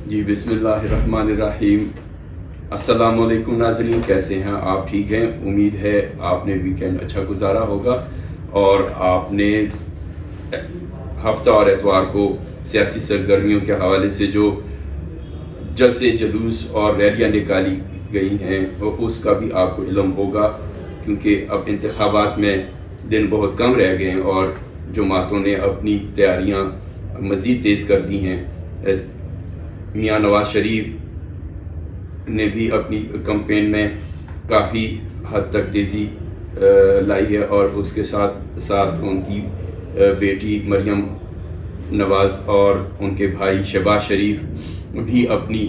جی بسم اللہ الرحمن الرحیم۔ السلام علیکم ناظرین، کیسے ہیں آپ؟ ٹھیک ہیں؟ امید ہے آپ نے ویکینڈ اچھا گزارا ہوگا اور آپ نے ہفتہ اور اتوار کو سیاسی سرگرمیوں کے حوالے سے جو جلسے جلوس اور ریلیاں نکالی گئی ہیں اس کا بھی آپ کو علم ہوگا، کیونکہ اب انتخابات میں دن بہت کم رہ گئے ہیں اور جماعتوں نے اپنی تیاریاں مزید تیز کر دی ہیں۔ میاں نواز شریف نے بھی اپنی کمپین میں کافی حد تک تیزی لائی ہے اور اس کے ساتھ ساتھ ان کی بیٹی مریم نواز اور ان کے بھائی شہباز شریف بھی اپنی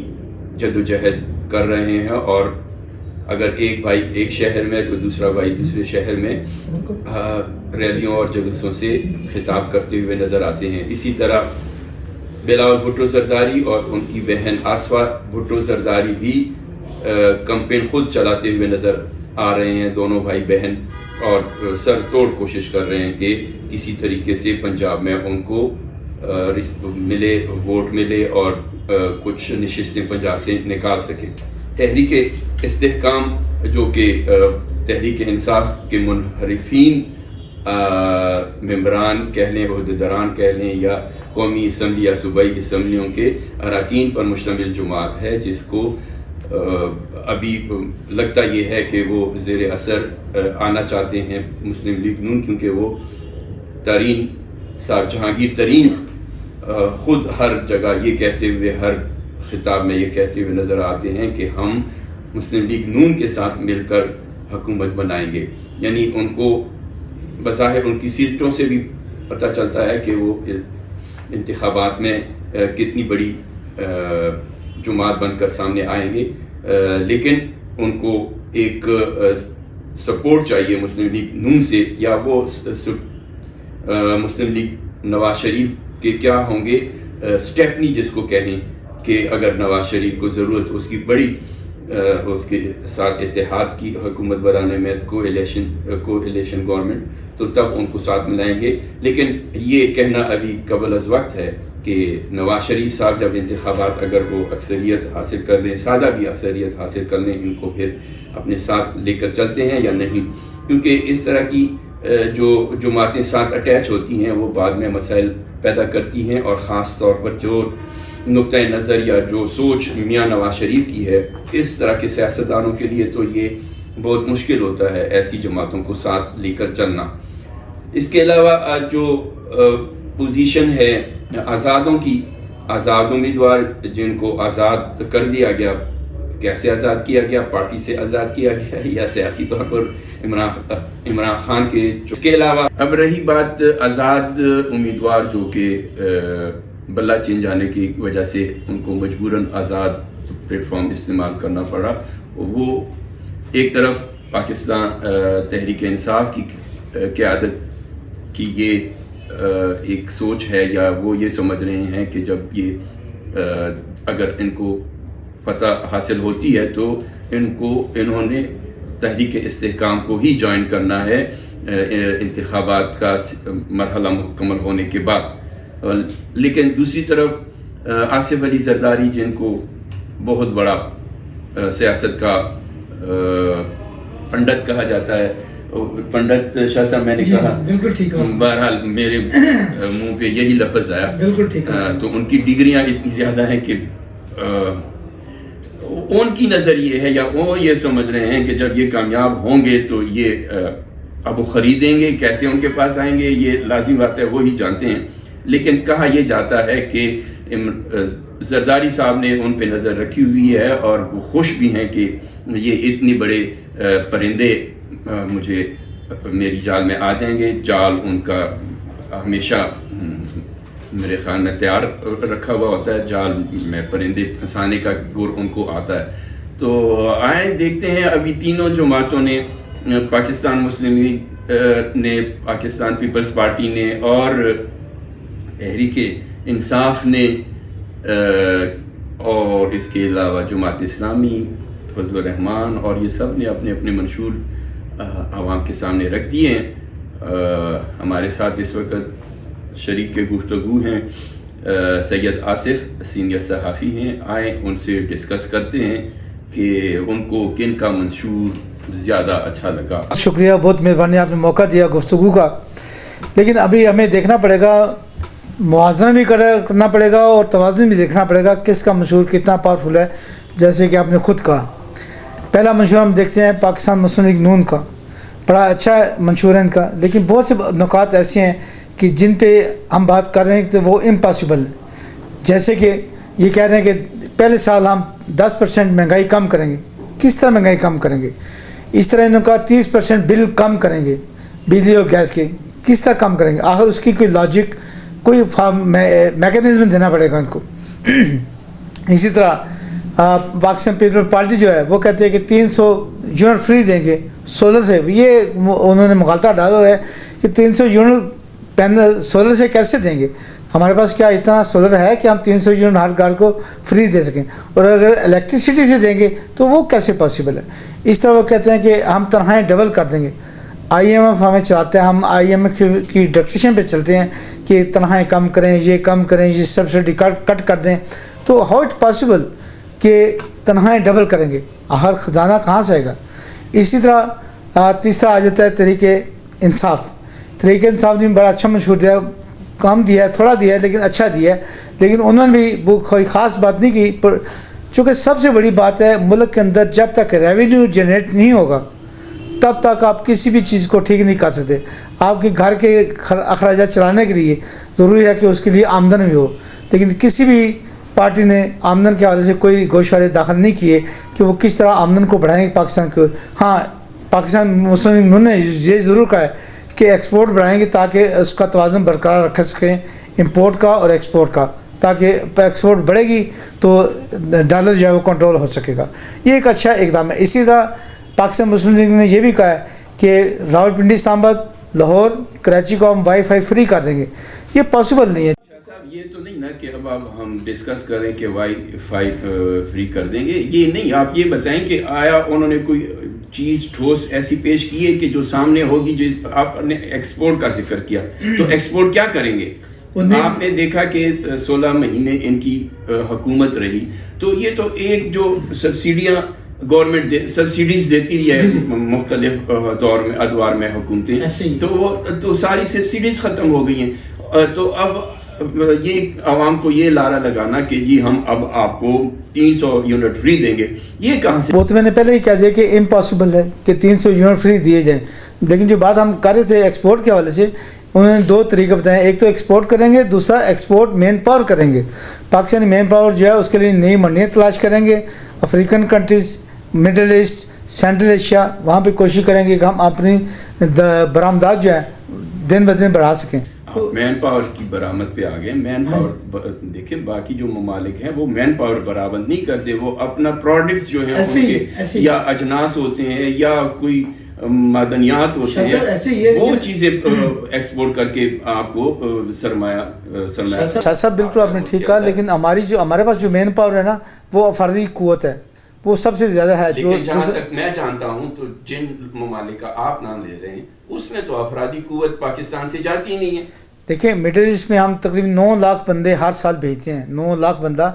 جدوجہد کر رہے ہیں، اور اگر ایک بھائی ایک شہر میں تو دوسرا بھائی دوسرے شہر میں ریلیوں اور جلوسوں سے خطاب کرتے ہوئے نظر آتے ہیں۔ اسی طرح بلاول بھٹو زرداری اور ان کی بہن آصفہ بھٹو زرداری بھی کمپین خود چلاتے ہوئے نظر آ رہے ہیں۔ دونوں بھائی بہن اور سر توڑ کوشش کر رہے ہیں کہ کسی طریقے سے پنجاب میں ان کو ملے، ووٹ ملے اور کچھ نشستیں پنجاب سے نکال سکیں۔ تحریک استحکام جو کہ تحریک انصاف کے منحرفین ممبران کہہ لیں، عہدیداران کہہ لیں، یا قومی اسمبلی یا صوبائی اسمبلیوں کے اراکین پر مشتمل جماعت ہے، جس کو ابھی لگتا یہ ہے کہ وہ زیر اثر آنا چاہتے ہیں مسلم لیگ نون، کیونکہ وہ ترین صاحب جہانگیر ترین خود ہر جگہ یہ کہتے ہوئے، ہر خطاب میں یہ کہتے ہوئے نظر آتے ہیں کہ ہم مسلم لیگ نون کے ساتھ مل کر حکومت بنائیں گے۔ یعنی ان کو بظاہر ان کی سیٹوں سے بھی پتہ چلتا ہے کہ وہ انتخابات میں کتنی بڑی جماعت بن کر سامنے آئیں گے، لیکن ان کو ایک سپورٹ چاہیے مسلم لیگ نون سے، یا وہ مسلم لیگ نواز شریف کے کیا ہوں گے سٹیپنی جس کو کہیں، کہ اگر نواز شریف کو ضرورت اس کی بڑی اس کے ساتھ اتحاد کی حکومت بنانے میں، کو ایلیشن گورنمنٹ، تو تب ان کو ساتھ ملائیں گے۔ لیکن یہ کہنا ابھی قبل از وقت ہے کہ نواز شریف صاحب جب انتخابات اگر وہ اکثریت حاصل کر لیں، سادہ بھی اکثریت حاصل کر لیں، ان کو پھر اپنے ساتھ لے کر چلتے ہیں یا نہیں، کیونکہ اس طرح کی جو جماعتیں ساتھ اٹیچ ہوتی ہیں وہ بعد میں مسائل پیدا کرتی ہیں، اور خاص طور پر جو نقطۂ نظر یا جو سوچ میاں نواز شریف کی ہے، اس طرح کے سیاستدانوں کے لیے تو یہ بہت مشکل ہوتا ہے ایسی جماعتوں کو ساتھ لے کر چلنا۔ اس کے علاوہ جو پوزیشن ہے آزادوں کی، آزاد امیدوار جن کو آزاد کر دیا گیا، کیسے آزاد کیا گیا؟ پارٹی سے آزاد کیا گیا یا سیاسی طور پر عمران خان کے۔ اس کے علاوہ اب رہی بات آزاد امیدوار جو کہ بلہ چین جانے کی وجہ سے ان کو مجبوراً آزاد پلیٹ فارم استعمال کرنا پڑا، وہ ایک طرف پاکستان تحریک انصاف کی قیادت کی یہ ایک سوچ ہے، یا وہ یہ سمجھ رہے ہیں کہ جب یہ اگر ان کو فتح حاصل ہوتی ہے تو انہوں نے تحریک استحکام کو ہی جوائن کرنا ہے انتخابات کا مرحلہ مکمل ہونے کے بعد۔ لیکن دوسری طرف آصف علی زرداری، جن کو بہت بڑا سیاست کا پنڈت کہا جاتا ہے، پنڈت شاہ صاحب میں نے کہا، بالکل ٹھیک ہے، بہرحال میرے منہ پہ یہی لفظ آیا، بالکل ٹھیک ہے، تو ان کی ڈگریاں اتنی زیادہ ہیں کہ ان کی نظر یہ ہے، یا وہ یہ سمجھ رہے ہیں کہ جب یہ کامیاب ہوں گے تو یہ اب وہ خریدیں گے، کیسے ان کے پاس آئیں گے یہ لازم بات ہے، وہی جانتے ہیں۔ لیکن کہا یہ جاتا ہے کہ زرداری صاحب نے ان پہ نظر رکھی ہوئی ہے، اور وہ خوش بھی ہیں کہ یہ اتنی بڑے پرندے مجھے میری جال میں آ جائیں گے۔ جال ان کا ہمیشہ میرے خیال میں تیار رکھا ہوا ہوتا ہے، جال میں پرندے پھنسانے کا گر ان کو آتا ہے۔ تو آئیں دیکھتے ہیں، ابھی تینوں جماعتوں نے، پاکستان مسلم لیگ نے، پاکستان پیپلز پارٹی نے اور تحریک انصاف نے، اور اس کے علاوہ جماعت اسلامی، فضل الرحمان، اور یہ سب نے اپنے اپنے منشور عوام کے سامنے رکھ دیے ہیں۔ ہمارے ساتھ اس وقت شریک گفتگو ہیں سید آصف سینئر صحافی ہیں، آئیں ان سے ڈسکس کرتے ہیں کہ ان کو کن کا منشور زیادہ اچھا لگا۔ شکریہ، بہت مہربانی، آپ نے موقع دیا گفتگو کا، لیکن ابھی ہمیں دیکھنا پڑے گا، موازنہ بھی کرنا پڑے گا اور توازن بھی دیکھنا پڑے گا کس کا منشور کتنا پاورفل ہے۔ جیسے کہ آپ نے خود کہا، پہلا منشور ہم دیکھتے ہیں پاکستان مسلم لیگ نون کا، بڑا اچھا منشور ہے ان کا، لیکن بہت سے نکات ایسے ہیں کہ جن پہ ہم بات کر رہے ہیں کہ وہ امپاسبل ہے۔ جیسے کہ یہ کہہ رہے ہیں کہ پہلے سال ہم 10% مہنگائی کم کریں گے، کس طرح مہنگائی کم کریں گے؟ اس طرح انہوں نے کہا 30% بل کم کریں گے بجلی اور گیس کے، کس طرح کم کریں گے؟ آخر اس کی کوئی لاجک، کوئی میکینزم دینا پڑے گا ان کو۔ اسی طرح پاکستان پیپل پارٹی جو ہے وہ کہتے ہیں کہ 300 یونٹ فری دیں گے سولر سے، یہ انہوں نے مغالطہ ڈالا ہوا ہے کہ 300 یونٹ پینل سولر سے کیسے دیں گے؟ ہمارے پاس کیا اتنا سولر ہے کہ ہم 300 یونٹ ہر گھر کو فری دے سکیں؟ اور اگر الیکٹریسٹی سے دیں گے تو وہ کیسے پاسبل ہے؟ اس طرح وہ کہتے ہیں کہ ہم تنخواہیں ڈبل کر دیں گے، آئی ایم ایف ہمیں چلاتے ہیں، ہم آئی ایم ایف کی ڈکٹیشن پہ چلتے ہیں کہ تنخواہیں کم کریں، یہ کم کریں، یہ سبسڈی کٹ کر دیں، تو ہاؤ اٹ پاسبل کہ تنخواہیں ڈبل کریں گے؟ ہر خزانہ کہاں سے آئے گا؟ اسی طرح تیسرا آ جاتا ہے تحریک انصاف۔ تحریک انصاف نے بڑا اچھا منشور دیا، کم دیا ہے، تھوڑا دیا ہے لیکن اچھا دیا ہے، لیکن انہوں نے بھی وہ کوئی خاص بات نہیں کی، چونکہ سب سے بڑی بات ہے ملک کے اندر جب تک ریونیو جنریٹ نہیں ہوگا تب تک آپ کسی بھی چیز کو ٹھیک نہیں کر سکتے۔ آپ کے گھر کے اخراجات چلانے کے لیے ضروری ہے کہ اس کے لیے آمدن بھی ہو، لیکن کسی بھی پارٹی نے آمدن کے حوالے سے کوئی گوشوارے داخل نہیں کیے کہ وہ کس طرح آمدن کو بڑھائیں گے پاکستان کو۔ ہاں، پاکستان مسلم لیگ نون نے یہ ضرور کہا ہے کہ ایکسپورٹ بڑھائیں گے تاکہ اس کا توازن برقرار رکھ سکیں، امپورٹ کا اور ایکسپورٹ کا، تاکہ ایکسپورٹ بڑھے گی تو ڈالر جو ہے وہ کنٹرول ہو سکے گا۔ یہ ایک اچھا اقدام ہے۔ اسی طرح پاکستان مسلم لیگ نے یہ بھی کہا ہے کہ راولپنڈی، اسلام آباد، لاہور، کراچی کو ہم وائی فائی فری کر دیں گے۔ یہ پاسبل نہیں ہے۔ یہ تو نہیں نا کہ اب ہم ڈسکس کریں کہ وائی فائی فری کر دیں گے، یہ نہیں۔ آپ یہ بتائیں کہ آیا انہوں نے کوئی چیز ٹھوس ایسی پیش کی ہے کہ جو سامنے ہوگی؟ جو آپ نے ایکسپورٹ کا ذکر کیا، تو ایکسپورٹ کیا کریں گے؟ آپ نے دیکھا کہ 16 مہینے ان کی حکومت رہی، تو یہ تو ایک جو سبسڈیاں گورنمنٹ سبسڈیز دیتی رہی ہے مختلف دور میں ادوار میں حکومتیں، تو وہ تو ساری سبسڈیز ختم ہو گئی ہیں۔ تو اب یہ عوام کو یہ لارا لگانا کہ جی ہم اب آپ کو 300 یونٹ فری دیں گے، یہ کہاں سے؟ وہ تو میں نے پہلے ہی کہہ دیا کہ امپاسبل ہے کہ 300 یونٹ فری دیے جائیں، لیکن جو بات ہم کر رہے تھے ایکسپورٹ کے حوالے سے، انہوں نے 2 طریقے بتائے، ایک تو ایکسپورٹ کریں گے، دوسرا ایکسپورٹ مین پاور کریں گے۔ پاکستانی مین پاور جو ہے اس کے لیے نئی منڈیاں تلاش کریں گے، African countries, Middle East, Central Asia, وہاں پہ کوشش کریں گے کہ ہم اپنی برآمدات جو ہے دن بدن بڑھا سکیں۔ مین پاور کی برآمد پہ آگئے۔ مین پاور دیکھیں، باقی جو ممالک ہیں وہ مین پاور برآمد نہیں کرتے، وہ اپنا پروڈکٹس جو ہیں ان کے یا اجناس ہوتے ہیں یا کوئی معدنیات ہوتے ہیں، وہ چیزیں ایکسپورٹ کر کے آپ کو سرمایہ شاہ صاحب بالکل آپ نے ٹھیک کہا، لیکن ہمارے پاس جو مین پاور ہے نا وہ افرادی قوت ہے، وہ سب سے زیادہ ہے۔ جو جہاں تک میں جانتا ہوں تو جن ممالک کا آپ نام لے رہے ہیں اس میں تو افرادی قوت پاکستان سے جاتی نہیں ہے۔ دیکھیں مڈل ایسٹ میں ہم تقریباً 9 لاکھ بندے ہر سال بھیجتے ہیں، 9 لاکھ بندہ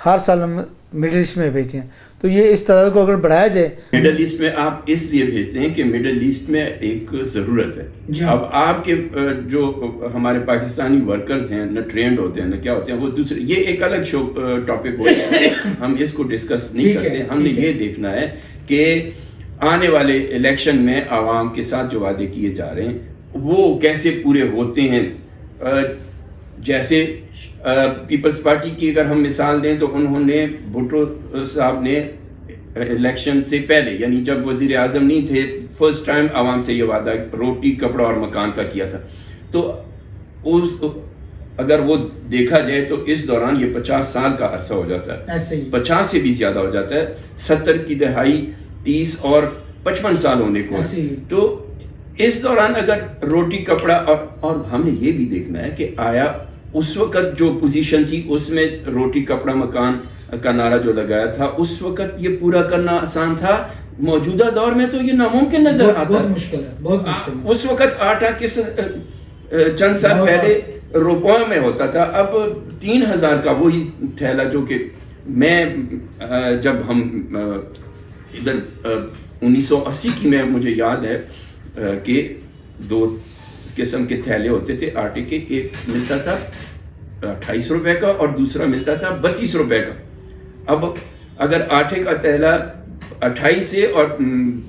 ہر سال ہم مڈل ایسٹ میں بھیجتے ہیں، تو یہ اس تعداد کو اگر بڑھایا جائے۔ مڈل ایسٹ میں آپ اس لیے بھیجتے ہیں کہ مڈل ایسٹ میں ایک ضرورت ہے۔ اب آپ کے جو ہمارے پاکستانی ورکرز ہیں نہ ٹرینڈ ہوتے ہیں نہ کیا ہوتے ہیں، وہ دوسرے، یہ ایک الگ ٹاپک ہوتا ہے، ہم اس کو ڈسکس نہیں کرتے۔ ہم نے یہ دیکھنا ہے کہ آنے والے الیکشن میں عوام کے ساتھ جو وعدے کیے جا رہے ہیں وہ کیسے پورے ہوتے ہیں۔ جیسے پیپلز پارٹی کی اگر ہم مثال دیں تو انہوں نے بھٹو صاحب نے الیکشن سے پہلے، یعنی جب وزیر اعظم نہیں تھے، فرسٹ ٹائم عوام سے یہ وعدہ روٹی کپڑا اور مکان کا کیا تھا۔ تو اگر وہ دیکھا جائے تو اس دوران یہ 50 سال کا عرصہ ہو جاتا ہے، 50 سے بھی زیادہ ہو جاتا ہے، 70 کی دہائی 30 اور 55 سال ہونے کو۔ تو اس دوران اگر روٹی کپڑا اور ہم نے یہ بھی دیکھنا ہے کہ آیا اس وقت جو پوزیشن تھی اس میں روٹی کپڑا مکان کا نعرہ جو لگایا تھا اس وقت یہ پورا کرنا آسان تھا؟ موجودہ دور میں تو یہ ناممکن نظر آتا ہے، بہت مشکل ہے، بہت مشکل ہے۔ اس وقت آٹا چند سال پہلے روپوں میں ہوتا تھا، اب 3000 کا وہی تھیلا، جو کہ میں جب ہم ادھر 1980 کی میں مجھے یاد ہے کہ 2 قسم کے تھیلے ہوتے تھے آٹے کے، ایک ملتا تھا 28 روپے کا اور دوسرا ملتا تھا 32 روپے کا. اب اگر آٹے کا تھیلا 28 سے اور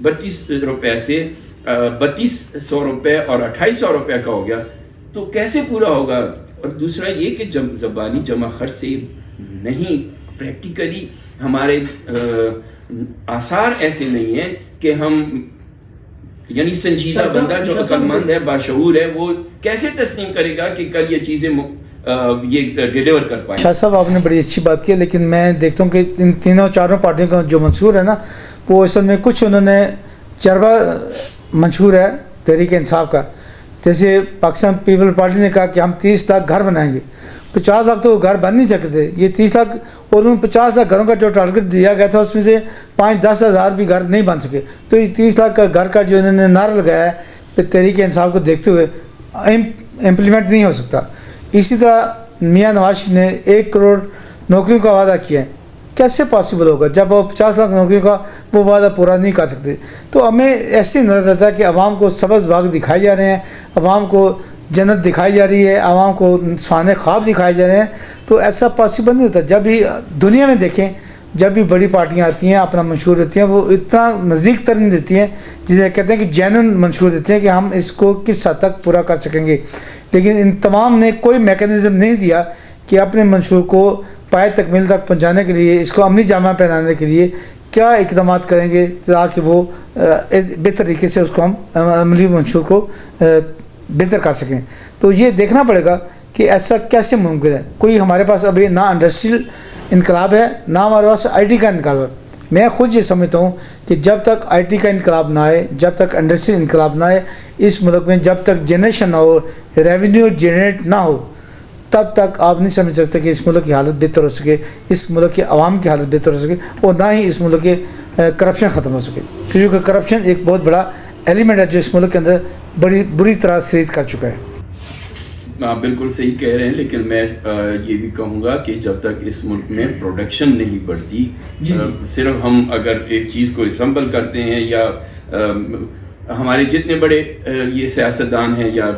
32 روپے سے 3200 روپے اور 2800 روپے کا ہو گیا تو کیسے پورا ہوگا؟ اور دوسرا یہ کہ زبانی جمع خرچ سے نہیں، پریکٹیکلی ہمارے آثار ایسے نہیں ہیں کہ ہم، یعنی سنجیدہ بندہ جو عقل مند ہے، باشعور ہے، وہ کیسے تسلیم کرے گا کہ کل یہ چیزیں یہ ڈیلیور کر پائیں؟ شاہ صاحب آپ نے بڑی اچھی بات کی، لیکن میں دیکھتا ہوں کہ ان تینوں چاروں پارٹیوں کا جو منشور ہے نا، وہ اصل میں کچھ انہوں نے چربا منشور ہے تحریک انصاف کا. جیسے پاکستان پیپل پارٹی نے کہا کہ ہم 30 لاکھ گھر بنائیں گے. 50 لاکھ تو گھر بن نہیں سکتے، یہ 30 لاکھ، اور ان 50 لاکھ گھروں کا جو ٹارگٹ دیا گیا تھا اس میں سے 5-10 ہزار بھی گھر نہیں بن سکے. تو یہ 30 لاکھ کا گھر کا جو انہوں نے نعرہ لگایا ہے پھر تحریک انصاف کو دیکھتے ہوئے امپلیمنٹ نہیں ہو سکتا. اسی طرح میاں نواز نے 1 کروڑ نوکریوں کا وعدہ کیا ہے. کیسے پاسبل ہوگا جب وہ 50 لاکھ نوکریوں کا وہ وعدہ پورا نہیں کر سکتے؟ تو ہمیں ایسے نظر آتا ہے کہ عوام کو سبز باغ دکھائے جا رہے ہیں، عوام کو جنت دکھائی جا رہی ہے، عوام کو سونے خواب دکھائے جا رہے ہیں. تو ایسا پاسبل نہیں ہوتا. جب بھی دنیا میں دیکھیں، جب بھی بڑی پارٹیاں آتی ہیں اپنا منشور دیتی ہیں، وہ اتنا نزدیک ترین دیتی ہیں جسے کہتے ہیں کہ جینون منشور دیتے ہیں کہ ہم اس کو کس حد تک پورا کر سکیں گے. لیکن ان تمام نے کوئی میکینزم نہیں دیا کہ اپنے منشور کو پائے تکمیل تک پہنچانے کے لیے، اس کو عملی جامہ پہنانے کے لیے کیا اقدامات کریں گے تاکہ وہ بہتر طریقے سے اس کو ہم عملی منشور کو بہتر کر سکیں. تو یہ دیکھنا پڑے گا کہ ایسا کیسے ممکن ہے. کوئی ہمارے پاس ابھی نہ انڈسٹریل انقلاب ہے، نہ ہمارے پاس آئی ٹی کا انقلاب ہے. میں خود یہ سمجھتا ہوں کہ جب تک آئی ٹی کا انقلاب نہ آئے، جب تک انڈسٹریل انقلاب نہ آئے اس ملک میں، جب تک جنریشن نہ ہو، ریونیو جنریٹ نہ ہو، تب تک آپ نہیں سمجھ سکتے کہ اس ملک کی حالت بہتر ہو سکے، اس ملک کے عوام کی حالت بہتر ہو سکے، اور نہ ہی اس ملک کے کرپشن ختم ہو سکے. کیونکہ کرپشن ایک بہت بڑا ایلیمنٹ ہے جو اس ملک کے اندر بڑی بری طرح سرید کر چکا ہے. آپ بالکل صحیح کہہ رہے ہیں، لیکن میں یہ بھی کہوں گا کہ جب تک اس ملک میں پروڈکشن نہیں بڑھتی، صرف ہم اگر ایک چیز کو اسمبل کرتے ہیں، یا ہمارے جتنے بڑے یہ سیاستدان ہیں یا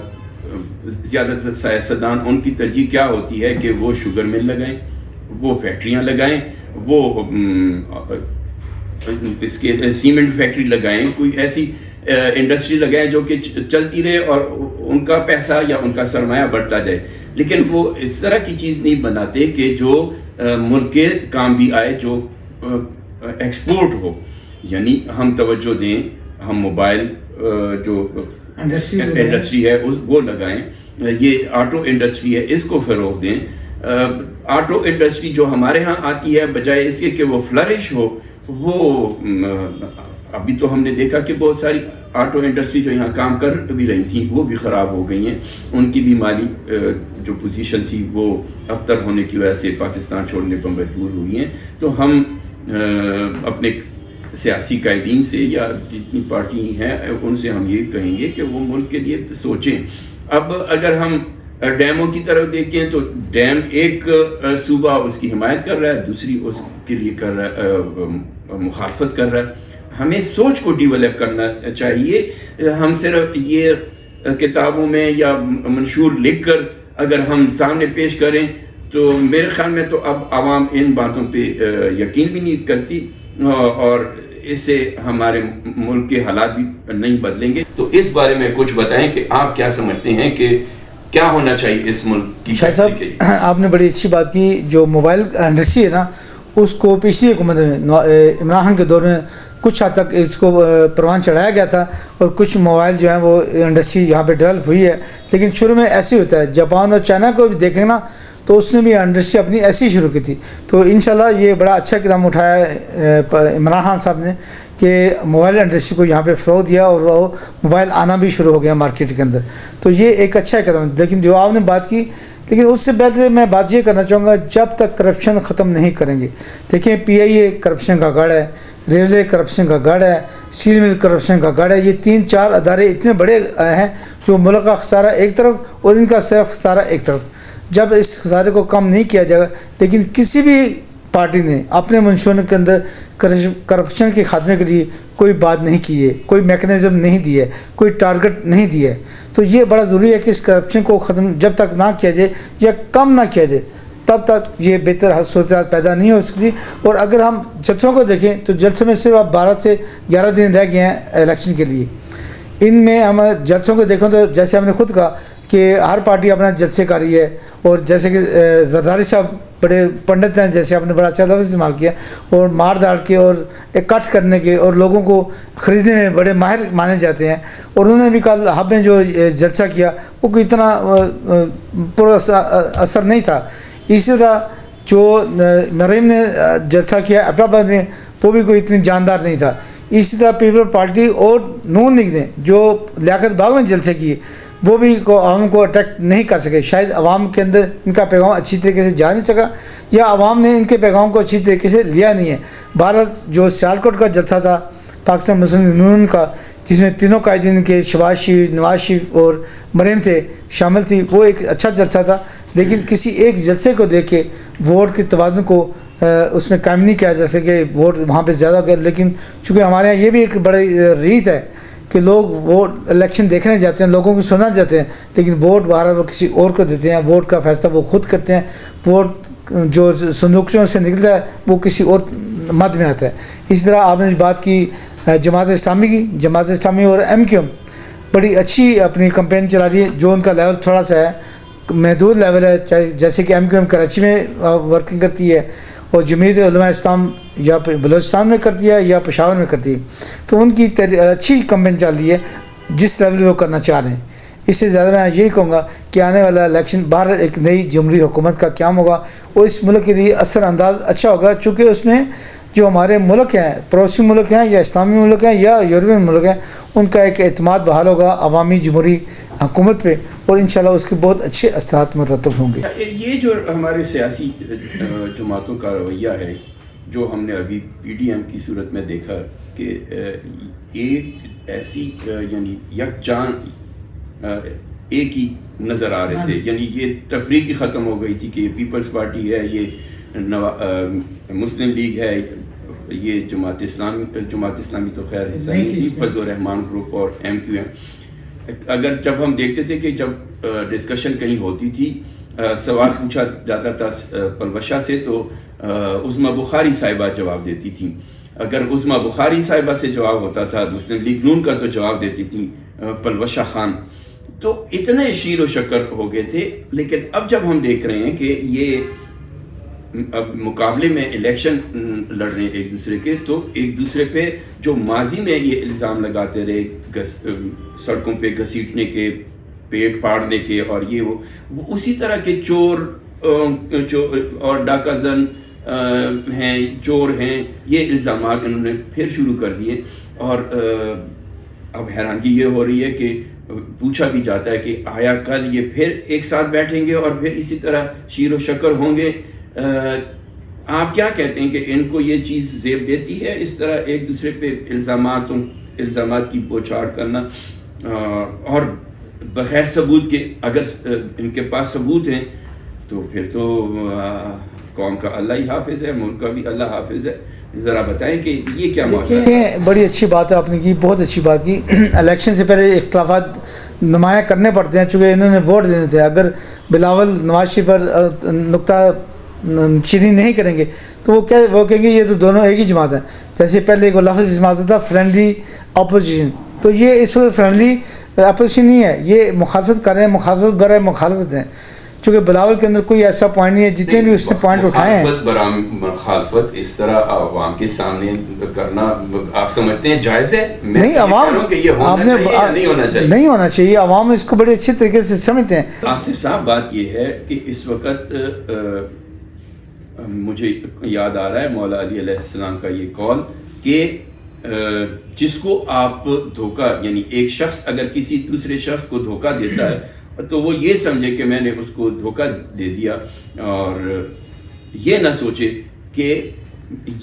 زیادہ تر سیاستدان، ان کی ترجیح کیا ہوتی ہے کہ وہ شوگر مل لگائیں، وہ فیکٹریاں لگائیں، وہ اس کے سیمنٹ فیکٹری لگائیں، کوئی ایسی انڈسٹری لگائیں جو کہ چلتی رہے اور ان کا پیسہ یا ان کا سرمایہ بڑھتا جائے. لیکن وہ اس طرح کی چیز نہیں بناتے کہ جو ملک کے کام بھی آئے، جو ایکسپورٹ ہو. یعنی ہم توجہ دیں، ہم موبائل جو انڈسٹری ہے وہ لگائیں، یہ آٹو انڈسٹری ہے اس کو فروغ دیں. آٹو انڈسٹری جو ہمارے ہاں آتی ہے، بجائے اس کے کہ وہ فلرش ہو، وہ ابھی تو ہم نے دیکھا کہ بہت ساری آٹو انڈسٹری جو یہاں کام کر بھی رہی تھیں وہ بھی خراب ہو گئی ہیں. ان کی بھی مالی جو پوزیشن تھی وہ ابتر ہونے کی وجہ سے پاکستان چھوڑنے پر مجبور ہوئی ہیں. تو ہم اپنے سیاسی قائدین سے یا جتنی پارٹی ہیں ان سے ہم یہ کہیں گے کہ وہ ملک کے لیے سوچیں. اب اگر ہم ڈیموں کی طرف دیکھیں تو ڈیم ایک صوبہ اس کی حمایت کر رہا ہے، دوسری اس کے لیے کر رہا ہے مخالفت کر رہا ہے. ہمیں سوچ کو ڈیولپ کرنا چاہیے. ہم صرف یہ کتابوں میں یا منشور لکھ کر اگر ہم سامنے پیش کریں تو میرے خیال میں تو اب عوام ان باتوں پہ یقین بھی نہیں کرتی، اور اس سے ہمارے ملک کے حالات بھی نہیں بدلیں گے. تو اس بارے میں کچھ بتائیں کہ آپ کیا سمجھتے ہیں کہ کیا ہونا چاہیے اس ملک کی. شاہ صاحب آپ نے بڑی اچھی بات کی. جو موبائل انڈسٹری ہے نا، اس کو پچھلی حکومت میں عمران خان کے دور میں کچھ حد تک اس کو پروان چڑھایا گیا تھا، اور کچھ موبائل جو ہیں وہ انڈسٹری یہاں پہ ڈیولپ ہوئی ہے. لیکن شروع میں ایسے ہوتا ہے، جاپان اور چائنا کو بھی دیکھیں نا تو اس نے بھی انڈسٹری اپنی ایسی شروع کی تھی. تو انشاءاللہ یہ بڑا اچھا قدم اٹھایا ہے عمران خان صاحب نے کہ موبائل انڈسٹری کو یہاں پہ فروغ دیا اور وہ موبائل آنا بھی شروع ہو گیا مارکیٹ کے اندر. تو یہ ایک اچھا قدم ہے. لیکن جو آپ نے بات کی، لیکن اس سے پہلے میں بات یہ کرنا چاہوں گا، جب تک کرپشن ختم نہیں کریں گے، دیکھیں پی آئی اے کرپشن کا گڑھ ہے، ریلوے کرپشن کا گڑھ ہے، اسٹیل مل کرپشن کا گڑھ ہے. یہ 3-4 ادارے اتنے بڑے ہیں جو ملک کا خسارہ ایک طرف اور ان کا صرف خسارہ ایک طرف. جب اس خسارے کو کم نہیں کیا جائے گا، لیکن کسی بھی پارٹی نے اپنے منشوروں کے اندر کرپشن کے خاتمے کے لیے کوئی بات نہیں کی ہے، کوئی میکنزم نہیں دی ہے، کوئی ٹارگٹ نہیں دی ہے. تو یہ بڑا ضروری ہے کہ اس کرپشن کو ختم جب تک نہ کیا جائے یا کم نہ کیا جائے تب تک یہ بہتر صورتحال پیدا نہیں ہو سکتی. اور اگر ہم جلسوں کو دیکھیں تو جلسوں میں صرف اب 12 سے 11 دن رہ گئے ہیں الیکشن کے لیے. ان میں ہم جلسوں کو دیکھیں تو جیسے ہم نے خود کہا کہ ہر پارٹی اپنا جلسے کر رہی ہے، اور جیسے کہ زرداری صاحب بڑے پنڈت ہیں، جیسے آپ نے بڑا اچھا لفظ استعمال کیا، اور مار داڑ کے اور اکٹھ کرنے کے اور لوگوں کو خریدنے میں بڑے ماہر مانے جاتے ہیں. اور انہوں نے بھی کل ہب میں جو جلسہ کیا وہ کوئی اتنا پر اثر نہیں تھا. اسی طرح جو مریم نے جلسہ کیا اپنا آباد میں وہ بھی کوئی اتنی جاندار نہیں تھا. اسی طرح پیپل پارٹی اور نون لیگ نے جو لیاقت باغ میں جلسے کیے وہ بھی عوام کو اٹریکٹ نہیں کر سکے. شاید عوام کے اندر ان کا پیغام اچھی طریقے سے جا نہیں سکا، یا عوام نے ان کے پیغام کو اچھی طریقے سے لیا نہیں ہے. بھارت جو سیالکوٹ کا جلسہ تھا پاکستان مسلم یونین کا، جس میں تینوں قائدین کے شہباز شریف، نواز شریف اور مریم تھے شامل تھی، وہ ایک اچھا جلسہ تھا. لیکن کسی ایک جلسے کو دیکھ کے ووٹ کے توازن کو اس میں قائم نہیں کیا جا سکے، ووٹ وہاں پہ زیادہ ہو گئے. لیکن چونکہ ہمارے یہاں یہ بھی ایک بڑی ریت ہے کہ لوگ ووٹ الیکشن دیکھنے جاتے ہیں، لوگوں کو سننا جاتے ہیں، لیکن ووٹ بہرحال وہ کسی اور کو دیتے ہیں. ووٹ کا فیصلہ وہ خود کرتے ہیں. ووٹ جو صندوقوں سے نکلتا ہے وہ کسی اور مد میں آتا ہے. اسی طرح آپ نے بات کی جماعت اسلامی کی، جماعت اسلامی اور ایم کیو ایم بڑی اچھی اپنی کمپین چلا رہی ہے. جو ان کا لیول تھوڑا سا ہے محدود لیول ہے، جیسے کہ ایم کیو ایم کراچی میں ورکنگ کرتی ہے، اور جمعیت علماء اسلام یا بلوچستان میں کرتی ہے یا پشاور میں کرتی ہے. تو ان کی اچھی کمپین چل رہی ہے جس لیول وہ کرنا چاہ رہے ہیں. اس سے زیادہ میں یہی کہوں گا کہ آنے والا الیکشن باہر ایک نئی جمہوری حکومت کا قیام ہوگا، اور اس ملک کے لیے اثر انداز اچھا ہوگا، چونکہ اس میں جو ہمارے ملک ہیں، پڑوسی ملک ہیں یا اسلامی ملک ہیں یا یورپین ملک ہیں، ان کا ایک اعتماد بحال ہوگا عوامی جمہوری حکومت پہ، اور انشاءاللہ اس کے بہت اچھے اثرات مرتب ہوں گے. یہ جو ہمارے سیاسی جماعتوں کا رویہ ہے، جو ہم نے ابھی پی ڈی ایم کی صورت میں دیکھا کہ ایک ایسی یعنی یکجان ایک ہی نظر آ رہے تھے. یعنی یہ تفریق ہی ختم ہو گئی تھی کہ یہ پیپلز پارٹی ہے، یہ مسلم لیگ ہے، یہ جماعت اسلامی تو خیر حصہ نہیں تھی، فضل الرحمان گروپ اور ایم کیو ایم. اگر جب ہم دیکھتے تھے کہ جب ڈسکشن کہیں ہوتی تھی، سوال پوچھا جاتا تھا پلوشہ سے، تو عظمیٰ بخاری صاحبہ جواب دیتی تھیں. اگر عظمیٰ بخاری صاحبہ سے جواب ہوتا تھا مسلم لیگ نون کا، تو جواب دیتی تھیں پلوشہ خان. تو اتنے شیر و شکر ہو گئے تھے. لیکن اب جب ہم دیکھ رہے ہیں کہ یہ اب مقابلے میں الیکشن لڑ رہے ہیں ایک دوسرے کے، تو ایک دوسرے پہ جو ماضی میں یہ الزام لگاتے رہے سڑکوں پہ گھسیٹنے کے، پیٹ پھاڑنے کے، اور یہ وہ اسی طرح کے چور اور ڈاکہ زن ہیں، چور ہیں، یہ الزامات انہوں نے پھر شروع کر دیے. اور اب حیرانگی یہ ہو رہی ہے کہ پوچھا بھی جاتا ہے کہ آیا کل یہ پھر ایک ساتھ بیٹھیں گے اور پھر اسی طرح شیر و شکر ہوں گے. آپ کیا کہتے ہیں کہ ان کو یہ چیز زیب دیتی ہے اس طرح ایک دوسرے پہ الزامات کی بوچھاڑ کرنا، اور بغیر ثبوت کے؟ اگر ان کے پاس ثبوت ہیں تو پھر تو قوم کا اللہ ہی حافظ ہے، ملک کا بھی اللہ حافظ ہے. ذرا بتائیں کہ یہ کیا معاملہ ہے؟ بڑی اچھی بات ہے آپ نے کی، بہت اچھی بات کی. الیکشن سے پہلے اختلافات نمایاں کرنے پڑتے ہیں، چونکہ انہوں نے ووٹ دینے تھے. اگر بلاول نواز شریف پر نقطہ چینی نہیں کریں گے تو وہ کہیں گے یہ تو دونوں ایک ہی جماعت ہیں. جیسے پہلے ایک لفظ استعمال ہوتا تھا فرینڈلی اپوزیشن، تو یہ اس وقت فرینڈلی اپوزیشن نہیں ہے، یہ مخالفت کر رہے ہیں، مخالفت برائے مخالفت ہیں. چونکہ بلاول کے اندر کوئی ایسا پوائنٹ نہیں ہے، جتنے بھی اس نے پوائنٹ اٹھائے ہیں. مخالفت اس طرح عوام کے سامنے کرنا آپ سمجھتے ہیں جائز ہے؟ نہیں، عوام آپ نے نہیں ہونا چاہیے، عوام اس کو بڑے اچھے طریقے سے سمجھتے ہیں. آصف صاحب بات یہ ہے کہ اس وقت مجھے یاد آ رہا ہے مولا علی علیہ السلام کا یہ قول کہ جس کو آپ دھوکہ، یعنی ایک شخص اگر کسی دوسرے شخص کو دھوکہ دیتا ہے تو وہ یہ سمجھے کہ میں نے اس کو دھوکہ دے دیا، اور یہ نہ سوچے کہ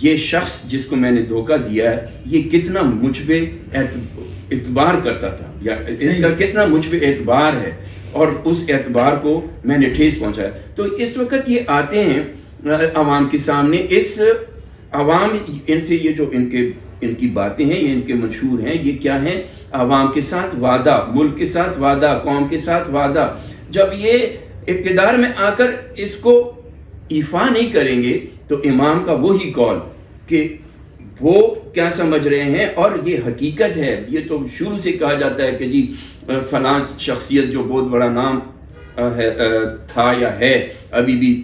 یہ شخص جس کو میں نے دھوکہ دیا ہے یہ کتنا مجھ پہ اعتبار کرتا تھا، یا اس کا کتنا مجھ پہ اعتبار ہے، اور اس اعتبار کو میں نے ٹھیس پہنچایا. تو اس وقت یہ آتے ہیں عوام کے سامنے، اس عوام ان سے یہ جو ان کی باتیں ہیں، یہ ان کے منشور ہیں، یہ کیا ہیں؟ عوام کے ساتھ وعدہ، ملک کے ساتھ وعدہ، قوم کے ساتھ وعدہ. جب یہ اقتدار میں آ کر اس کو ایفا نہیں کریں گے تو امام کا وہی قول کہ وہ کیا سمجھ رہے ہیں، اور یہ حقیقت ہے. یہ تو شروع سے کہا جاتا ہے کہ جی فلاں شخصیت جو بہت بڑا نام تھا یا ہے، ابھی بھی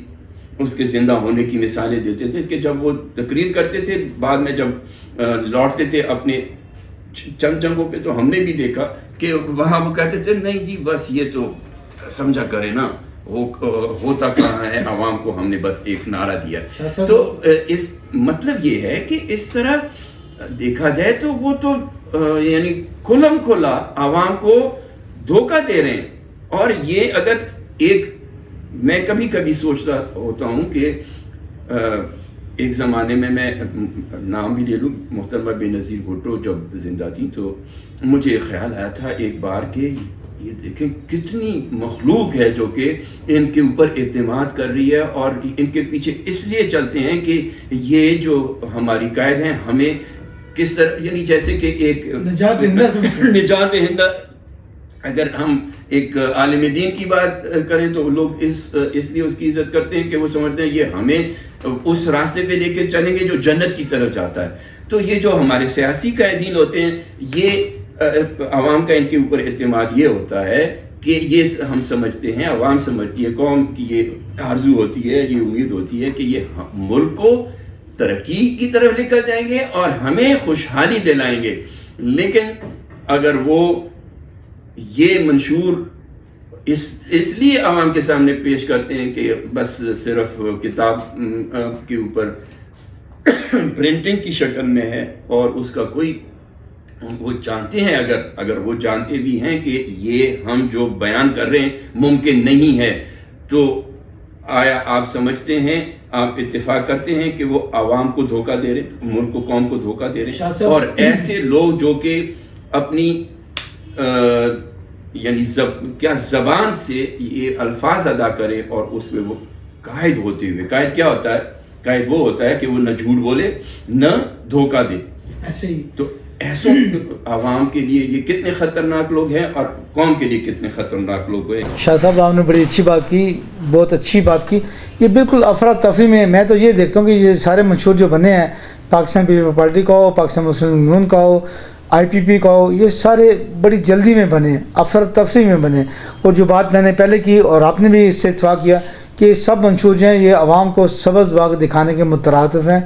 اس کے زندہ ہونے کی مثالیں دیتے تھے کہ جب وہ تقریر کرتے تھے، بعد میں جب لوٹتے تھے اپنے چند جنگوں پہ، تو ہم نے بھی دیکھا کہ وہاں وہ کہتے تھے نہیں جی بس یہ تو سمجھا کرے نا، وہ ہوتا کہاں ہے، عوام کو ہم نے بس ایک نعرہ دیا. تو اس مطلب یہ ہے کہ اس طرح دیکھا جائے تو وہ تو یعنی کھلم کھلا عوام کو دھوکہ دے رہے ہیں. اور یہ اگر میں کبھی کبھی سوچتا ہوتا ہوں کہ ایک زمانے میں نام بھی لے لوں، محترمہ بے نظیر بھٹو جب زندہ تھی تو مجھے خیال آیا تھا ایک بار کہ یہ دیکھیں کتنی مخلوق ہے جو کہ ان کے اوپر اعتماد کر رہی ہے، اور ان کے پیچھے اس لیے چلتے ہیں کہ یہ جو ہماری قائد ہیں ہمیں کس طرح، یعنی جیسے کہ ایک نجات دہندہ. اگر ہم ایک عالم دین کی بات کریں تو لوگ اس لیے اس کی عزت کرتے ہیں کہ وہ سمجھتے ہیں یہ ہمیں اس راستے پہ لے کے چلیں گے جو جنت کی طرف جاتا ہے. تو یہ جو ہمارے سیاسی قائدین ہوتے ہیں، یہ عوام کا ان کے اوپر اعتماد یہ ہوتا ہے کہ یہ ہم سمجھتے ہیں، عوام سمجھتی ہے، قوم کی یہ آرزو ہوتی ہے، یہ امید ہوتی ہے کہ یہ ملک کو ترقی کی طرف لے کر جائیں گے اور ہمیں خوشحالی دلائیں گے. لیکن اگر وہ یہ منشور اس لیے عوام کے سامنے پیش کرتے ہیں کہ بس صرف کتاب کے اوپر پرنٹنگ کی شکل میں ہے، اور اس کا کوئی وہ جانتے ہیں، اگر وہ جانتے بھی ہیں کہ یہ ہم جو بیان کر رہے ہیں ممکن نہیں ہے، تو آیا آپ سمجھتے ہیں، آپ اتفاق کرتے ہیں کہ وہ عوام کو دھوکہ دے رہے ہیں، ملک کو، قوم کو دھوکہ دے رہے ہیں؟ اور ایسے لوگ جو کہ اپنی یعنی کیا زبان سے یہ الفاظ ادا کرے اور اس پہ وہ قائد ہوتے ہوئے، قائد کیا ہوتا ہے؟ قائد وہ ہوتا ہے کہ وہ نہ جھوٹ بولے نہ دھوکہ دے. ایسے ہی تو ایسوں عوام کے لیے یہ کتنے خطرناک لوگ ہیں اور قوم کے لیے کتنے خطرناک لوگ ہیں. شاہ صاحب آپ نے بڑی اچھی بات کی، بہت اچھی بات کی. یہ بالکل افراتفری میں تو یہ دیکھتا ہوں کہ یہ سارے منشور جو بنے ہیں، پاکستان پیپلز پارٹی کا ہو، پاکستان مسلم یونین کا ہو، IPP کا ہو، یہ سارے بڑی جلدی میں بنے ہیں، افراتفری میں بنے. اور جو بات میں نے پہلے کی اور آپ نے بھی اس سے اتفاق کیا کہ سب منشور جو ہیں یہ عوام کو سبز باغ دکھانے کے مترادف ہیں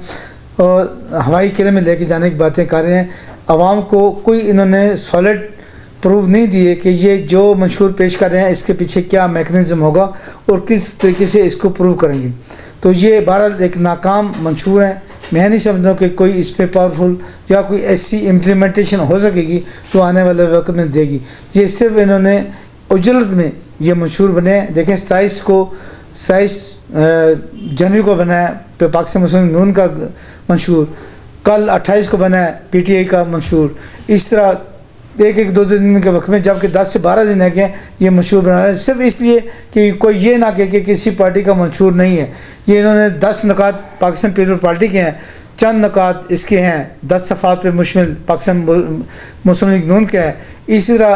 اور ہوائی قلعے میں لے کے جانے کی باتیں کر رہے ہیں. عوام کو کوئی انہوں نے سالڈ پروف نہیں دیے کہ یہ جو منشور پیش کر رہے ہیں اس کے پیچھے کیا میکنزم ہوگا اور کس طریقے سے اس کو پروو کریں گے. تو یہ بہرحال ایک ناکام منشور ہیں. میں نہیں سمجھتا کہ کوئی اس پہ پاورفل یا کوئی ایسی امپلیمنٹیشن ہو سکے گی جو آنے والے وقت میں دے گی. یہ صرف انہوں نے اجلت میں یہ منشور بنے ہیں. دیکھیں 27 جنوری کو بنا ہے پاکستان مسلم یونین کا منشور، کل 28 کو بنا ہے PTI کا منشور. اس طرح ایک دو دن کے وقت میں، جبکہ 10 سے 12 دن ہے کہ یہ منشور بنا ہے، صرف اس لیے کہ کوئی یہ نہ کہے کہ کسی پارٹی کا منشور نہیں ہے. یہ انہوں نے 10 نکات پاکستان پیپلز پارٹی کے ہیں، چند نکات اس کے ہیں 10 صفحات پہ مشمل پاکستان مسلم لیگ نون کے ہیں. اسی طرح